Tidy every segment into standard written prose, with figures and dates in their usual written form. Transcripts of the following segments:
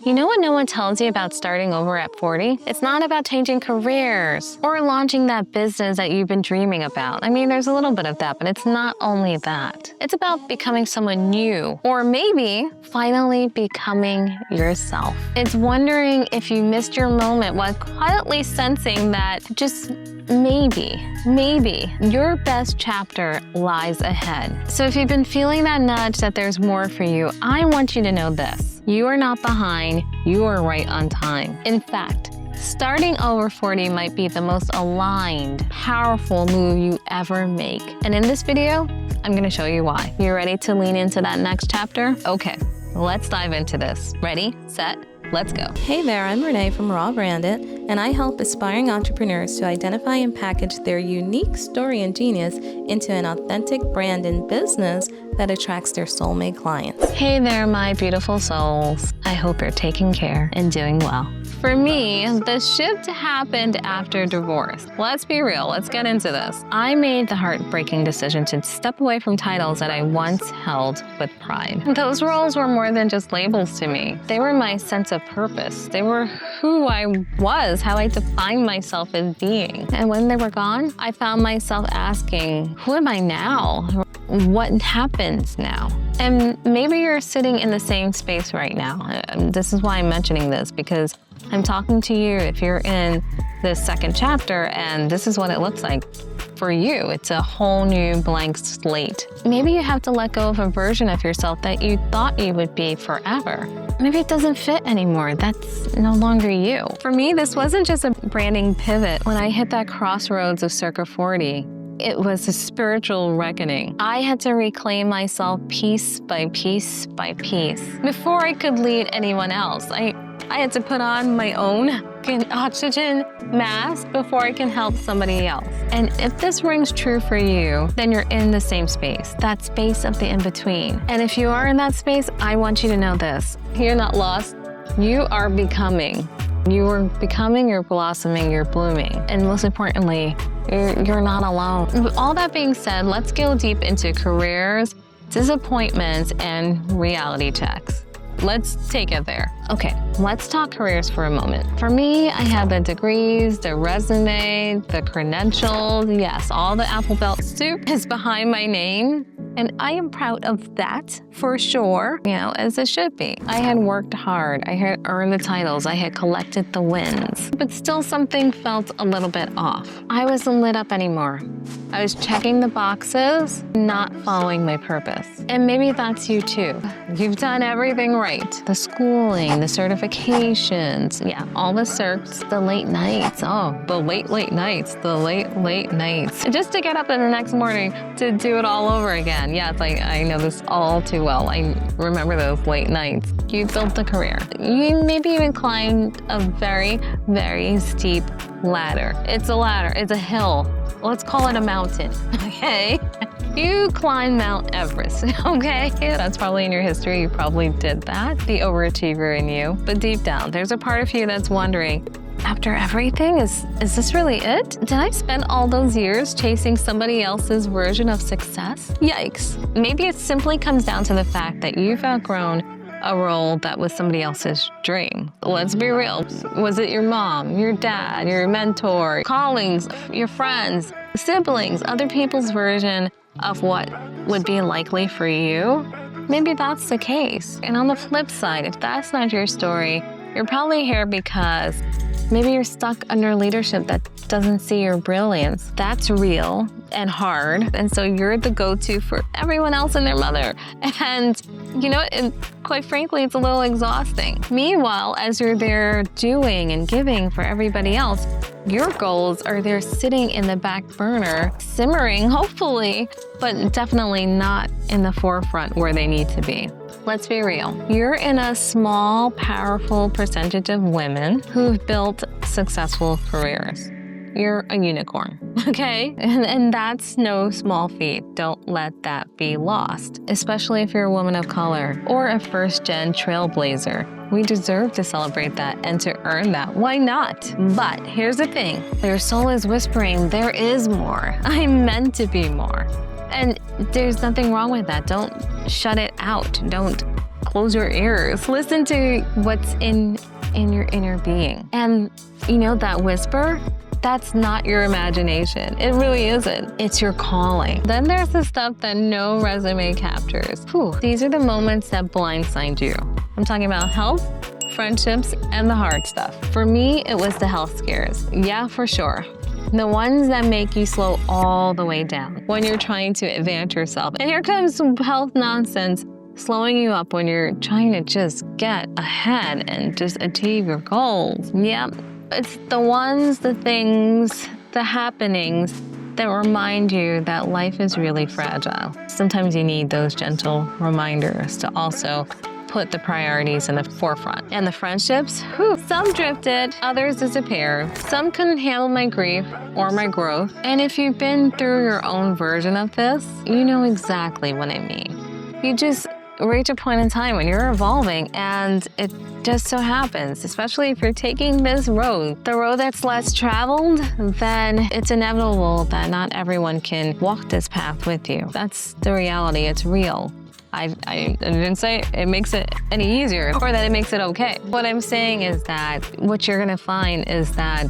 You know what no one tells you about starting over at 40? It's not about changing careers or launching that business that you've been dreaming about. I mean, there's a little bit of that, but it's not only that. It's about becoming someone new, or maybe finally becoming yourself. It's wondering if you missed your moment while quietly sensing that just maybe your best chapter lies ahead. So if you've been feeling that nudge that there's more for you, I want you to know this. You are not behind, you are right on time. In fact, starting over 40 might be the most aligned, powerful move you ever make. And in this video, I'm gonna show you why. You ready to lean into that next chapter? Okay, let's dive into this. Ready, set, let's go. Hey there, I'm Renee from Raw Branded, and I help aspiring entrepreneurs to identify and package their unique story and genius into an authentic brand and business that attracts their soulmate clients. Hey there, my beautiful souls. I hope you're taking care and doing well. For me, the shift happened after divorce. Let's be real, let's get into this. I made the heartbreaking decision to step away from titles that I once held with pride. Those roles were more than just labels to me. They were my sense of purpose. They were who I was, how I defined myself as being. And when they were gone, I found myself asking, who am I now? What happens now? And maybe you're sitting in the same space right now. This is why I'm mentioning this, because I'm talking to you if you're in this second chapter and this is what it looks like for you. It's a whole new blank slate. Maybe you have to let go of a version of yourself that you thought you would be forever. Maybe it doesn't fit anymore. That's no longer you. For me, this wasn't just a branding pivot. When I hit that crossroads of circa 40, it was a spiritual reckoning. I had to reclaim myself piece by piece by piece. Before I could lead anyone else, I had to put on my own oxygen mask before I can help somebody else. And if this rings true for you, then you're in the same space, that space of the in-between. And if you are in that space, I want you to know this. You're not lost. You are becoming. You are becoming, you're blossoming, you're blooming. And most importantly, you're not alone. With all that being said, let's go deep into careers, disappointments, and reality checks. Let's take it there. Okay, let's talk careers for a moment. For me, I have the degrees, the resume, the credentials. Yes, all the alphabet soup is behind my name. And I am proud of that for sure, as it should be. I had worked hard, I had earned the titles, I had collected the wins, but still something felt a little bit off. I wasn't lit up anymore. I was checking the boxes, not following my purpose. And maybe that's you too. You've done everything right. The schooling, the certifications, all the certs, the late nights, the late nights, the late nights. Just to get up in the next morning to do it all over again. Yeah, it's like, I know this all too well. I remember those late nights. You built a career. You maybe even climbed a very, very steep ladder. It's a ladder, it's a hill. Let's call it a mountain, okay? You climbed Mount Everest, okay? That's probably in your history, you probably did that. The overachiever in you. But deep down, there's a part of you that's wondering, after everything, is this really it? Did I spend all those years chasing somebody else's version of success? Yikes. Maybe it simply comes down to the fact that you've outgrown a role that was somebody else's dream. Let's be real. Was it your mom, your dad, your mentor, colleagues, your friends, siblings, other people's version of what would be likely for you? Maybe that's the case. And on the flip side, if that's not your story, you're probably here because maybe you're stuck under leadership that doesn't see your brilliance. That's real and hard. And so you're the go-to for everyone else and their mother. And quite frankly, it's a little exhausting. Meanwhile, as you're there doing and giving for everybody else, your goals are there sitting in the back burner, simmering, hopefully, but definitely not in the forefront where they need to be. Let's be real. You're in a small, powerful percentage of women who've built successful careers. You're a unicorn, okay? And that's no small feat. Don't let that be lost, especially if you're a woman of color or a first-gen trailblazer. We deserve to celebrate that and to earn that. Why not? But here's the thing. Your soul is whispering, there is more. I'm meant to be more. And there's nothing wrong with that. Don't shut it out. Don't close your ears. Listen to what's in your inner being. And that whisper, that's not your imagination. It really isn't. It's your calling. Then there's the stuff that no resume captures. These are the moments that blindside you. I'm talking about health, friendships, and the hard stuff. For me, it was the health scares. Yeah, for sure. The ones that make you slow all the way down when you're trying to advance yourself. And here comes some health nonsense slowing you up when you're trying to just get ahead and just achieve your goals. Yep. It's the ones, the things, the happenings that remind you that life is really fragile. Sometimes you need those gentle reminders to also put the priorities in the forefront. And the friendships, some drifted, others disappeared. Some couldn't handle my grief or my growth. And if you've been through your own version of this, you know exactly what I mean. You just reach a point in time when you're evolving, and it just so happens, especially if you're taking this road, the road that's less traveled, then it's inevitable that not everyone can walk this path with you. That's the reality. It's real. I didn't say it makes it any easier or that it makes it okay. What I'm saying is that what you're going to find is that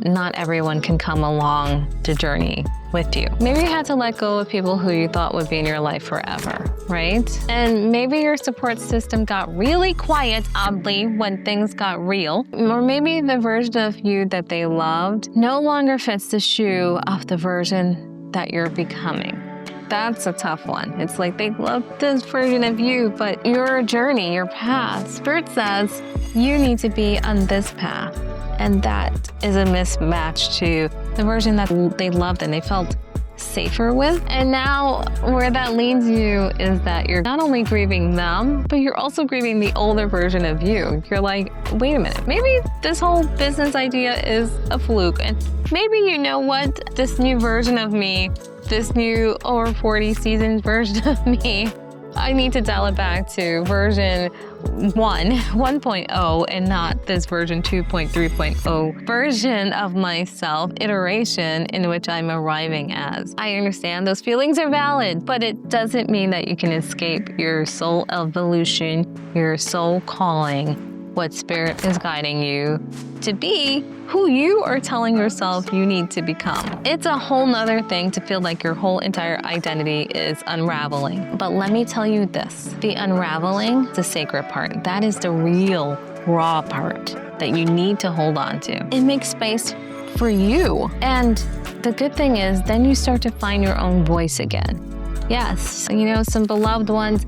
not everyone can come along the journey with you. Maybe you had to let go of people who you thought would be in your life forever, right? And maybe your support system got really quiet, oddly, when things got real. Or maybe the version of you that they loved no longer fits the shoe of the version that you're becoming. That's a tough one. It's like they love this version of you, but your journey, your path, Spirit says you need to be on this path. And that is a mismatch to the version that they loved and they felt safer with. And now where that leads you is that you're not only grieving them, but you're also grieving the older version of you. You're like, wait a minute, maybe this whole business idea is a fluke. And maybe you know what, this new version of me, this new over 40 seasons version of me, I need to dial it back to version 1.0 and not this version 2.3.0 version of myself, iteration in which I'm arriving as. I understand those feelings are valid, but it doesn't mean that you can escape your soul evolution, your soul calling, what Spirit is guiding you to be who you are telling yourself you need to become. It's a whole nother thing to feel like your whole entire identity is unraveling. But let me tell you this, the unraveling, the sacred part, that is the real raw part that you need to hold on to. It makes space for you. And the good thing is then you start to find your own voice again. Yes, some beloved ones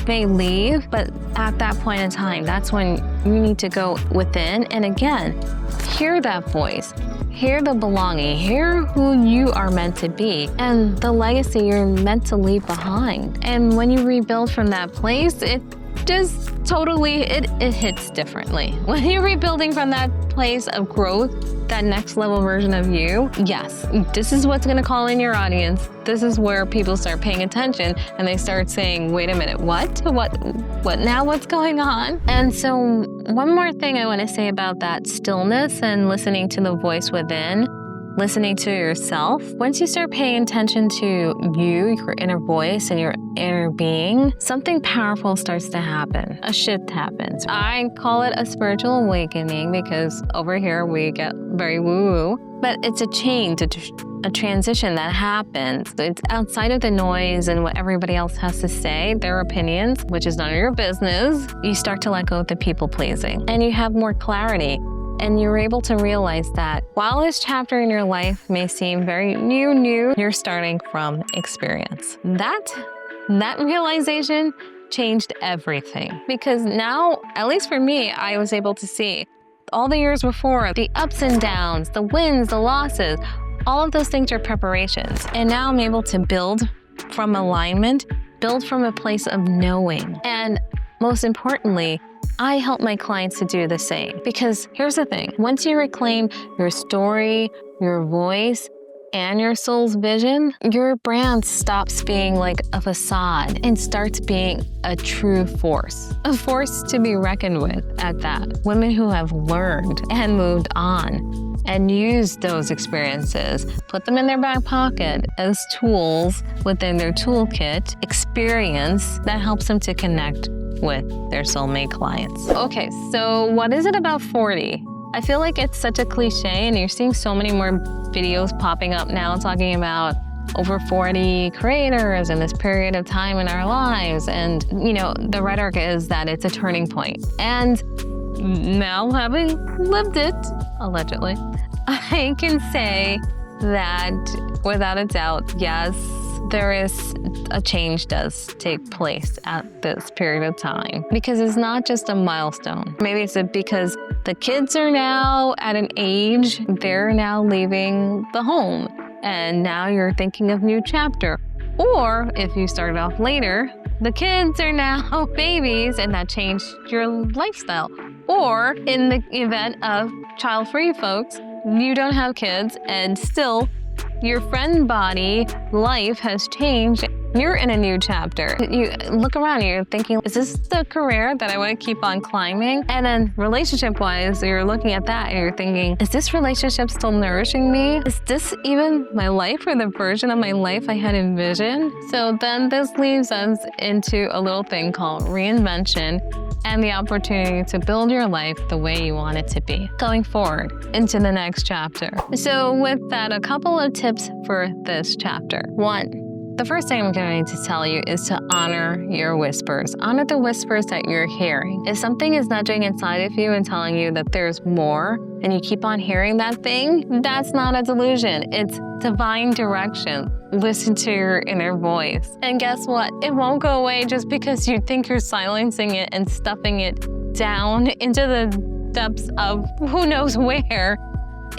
may leave, but at that point in time, that's when you need to go within and again, hear that voice, hear the belonging, hear who you are meant to be and the legacy you're meant to leave behind. And when you rebuild from that place, it just totally, it hits differently. When you're rebuilding from that place of growth, that next level version of you, yes, this is what's gonna call in your audience. This is where people start paying attention and they start saying, wait a minute, what now, what's going on? And so one more thing I wanna say about that stillness and listening to the voice within, listening to yourself. Once you start paying attention to you, your inner voice and your inner being, something powerful starts to happen. A shift happens. I call it a spiritual awakening because over here we get very woo-woo, but it's a change, a transition that happens. It's outside of the noise and what everybody else has to say, their opinions, which is none of your business. You start to let go of the people pleasing and you have more clarity. And you're able to realize that while this chapter in your life may seem very new, you're starting from experience. That realization changed everything. Because now, at least for me, I was able to see all the years before, the ups and downs, the wins, the losses, all of those things are preparations. And now I'm able to build from alignment, build from a place of knowing. And most importantly, I help my clients to do the same. Because here's the thing, once you reclaim your story, your voice, and your soul's vision, your brand stops being like a facade and starts being a true force. A force to be reckoned with at that. Women who have learned and moved on and used those experiences, put them in their back pocket as tools within their toolkit, experience that helps them to connect with their soulmate clients. Okay, so what is it about 40? I feel like it's such a cliche, and you're seeing so many more videos popping up now talking about over 40 creators in this period of time in our lives. And, the rhetoric is that it's a turning point. And now, having lived it, allegedly, I can say that without a doubt, yes, there is a change does take place at this period of time, because it's not just a milestone. Maybe it's because the kids are now at an age, they're now leaving the home, and now you're thinking of new chapter. Or if you started off later, the kids are now babies and that changed your lifestyle. Or in the event of child-free folks, you don't have kids and still your friend body life has changed. You're in a new chapter. You look around, you're thinking, is this the career that I want to keep on climbing? And then relationship-wise, you're looking at that and you're thinking, is this relationship still nourishing me? Is this even my life or the version of my life I had envisioned? So then this leaves us into a little thing called reinvention and the opportunity to build your life the way you want it to be going forward into the next chapter. So with that, a couple of tips for this chapter. 1, the first thing I'm going to tell you is to honor your whispers. Honor the whispers that you're hearing. If something is nudging inside of you and telling you that there's more, and you keep on hearing that thing, that's not a delusion. It's divine direction. Listen to your inner voice. And guess what? It won't go away just because you think you're silencing it and stuffing it down into the depths of who knows where.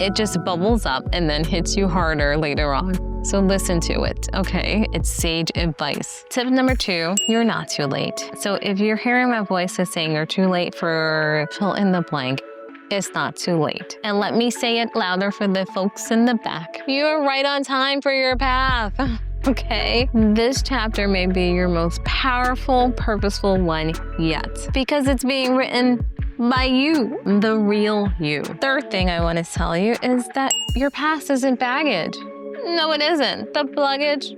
It just bubbles up and then hits you harder later on. So listen to it, okay? It's sage advice. Tip number 2, you're not too late. So if you're hearing my voice that's saying you're too late for fill in the blank, it's not too late. And let me say it louder for the folks in the back. You're right on time for your path. Okay? This chapter may be your most powerful, purposeful one yet, because it's being written by you, the real you. Third thing I want to tell you is that your past isn't baggage. No, it isn't. The luggage,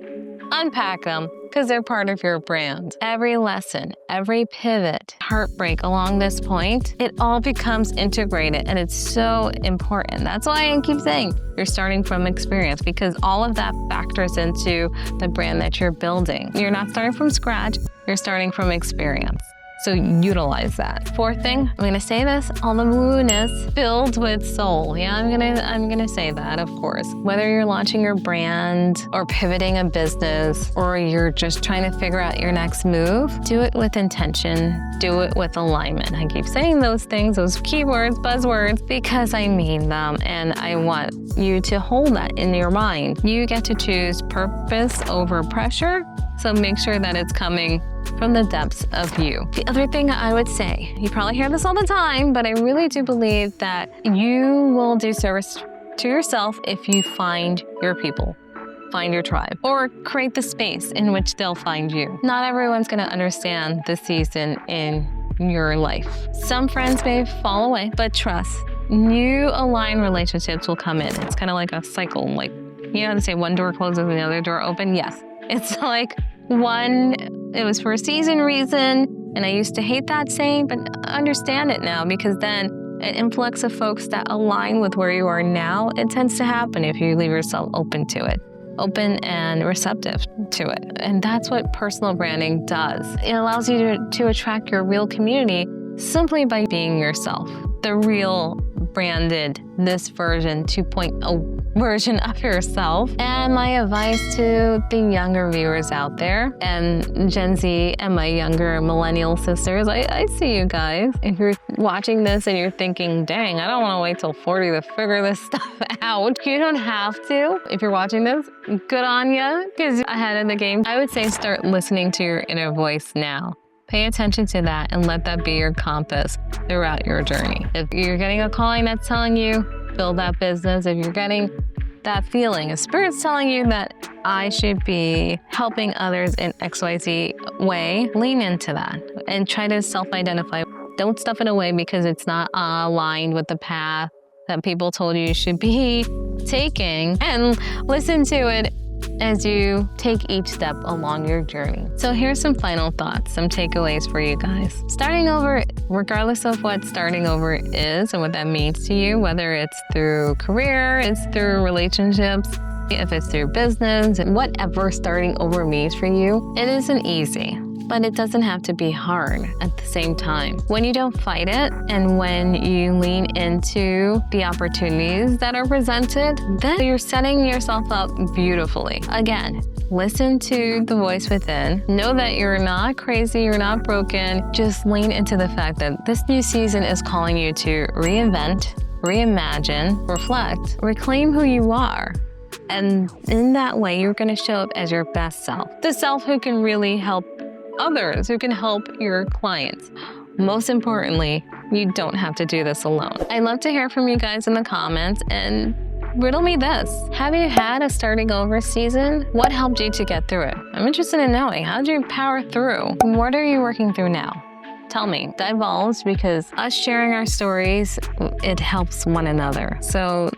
unpack them, because they're part of your brand. Every lesson, every pivot, heartbreak along this point, it all becomes integrated, and it's so important. That's why I keep saying you're starting from experience, because all of that factors into the brand that you're building. You're not starting from scratch, you're starting from experience. So utilize that. Fourth thing, I'm gonna say this, all the woo-ness filled with soul. Yeah, I'm gonna say that, of course. Whether you're launching your brand or pivoting a business, or you're just trying to figure out your next move, do it with intention, do it with alignment. I keep saying those things, those keywords, buzzwords, because I mean them, and I want you to hold that in your mind. You get to choose purpose over pressure, so make sure that it's coming from the depths of you. The other thing I would say, you probably hear this all the time, but I really do believe that you will do service to yourself if you find your people, find your tribe, or create the space in which they'll find you. Not everyone's gonna understand the season in your life. Some friends may fall away, but trust, new aligned relationships will come in. It's kind of like a cycle, like, you know how they say one door closes and the other door open? Yes. It's like it was for a season reason, and I used to hate that saying, but understand it now, because then an influx of folks that align with where you are now, it tends to happen if you leave yourself open to it, open and receptive to it. And that's what personal branding does. It allows you to attract your real community simply by being yourself, the real branded, this version 2.0 version of yourself. And my advice to the younger viewers out there, and Gen Z and my younger millennial sisters, I see you guys. If you're watching this and you're thinking, dang, I don't want to wait till 40 to figure this stuff out, you don't have to. If you're watching this, good on you, because you're ahead of the game. I would say start listening to your inner voice now. Pay attention to that and let that be your compass throughout your journey. If you're getting a calling that's telling you, build that business. If you're getting that feeling, a spirit's telling you that I should be helping others in XYZ way, lean into that and try to self-identify. Don't stuff it away because it's not aligned with the path that people told you should be taking, and listen to it as you take each step along your journey. So here's some final thoughts, some takeaways for you guys. Starting over, regardless of what starting over is and what that means to you, whether it's through career, it's through relationships, if it's through business, whatever starting over means for you, it isn't easy. But it doesn't have to be hard at the same time. When you don't fight it and when you lean into the opportunities that are presented, then you're setting yourself up beautifully. Again, listen to the voice within. Know that you're not crazy, you're not broken. Just lean into the fact that this new season is calling you to reinvent, reimagine, reflect, reclaim who you are. And in that way, you're going to show up as your best self. The self who can really help others, who can help your clients. Most importantly, you don't have to do this alone. I'd love to hear from you guys in the comments and riddle me this. Have you had a starting over season? What helped you to get through it? I'm interested in knowing, how did you power through? What are you working through now? Tell me, divulge, because us sharing our stories, it helps one another. So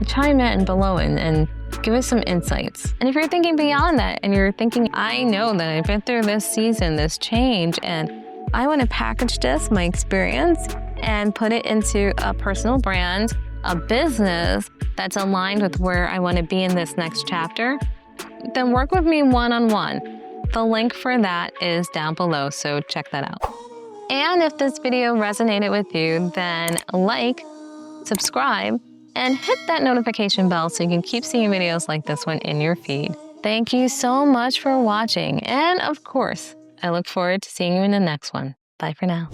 chime in below and give us some insights. And if you're thinking beyond that and you're thinking, I know that I've been through this season, this change, and I want to package this, my experience, and put it into a personal brand, a business that's aligned with where I want to be in this next chapter, then work with me one-on-one. The link for that is down below, so check that out. And if this video resonated with you, then like, subscribe, and hit that notification bell so you can keep seeing videos like this one in your feed. Thank you so much for watching. And of course, I look forward to seeing you in the next one. Bye for now.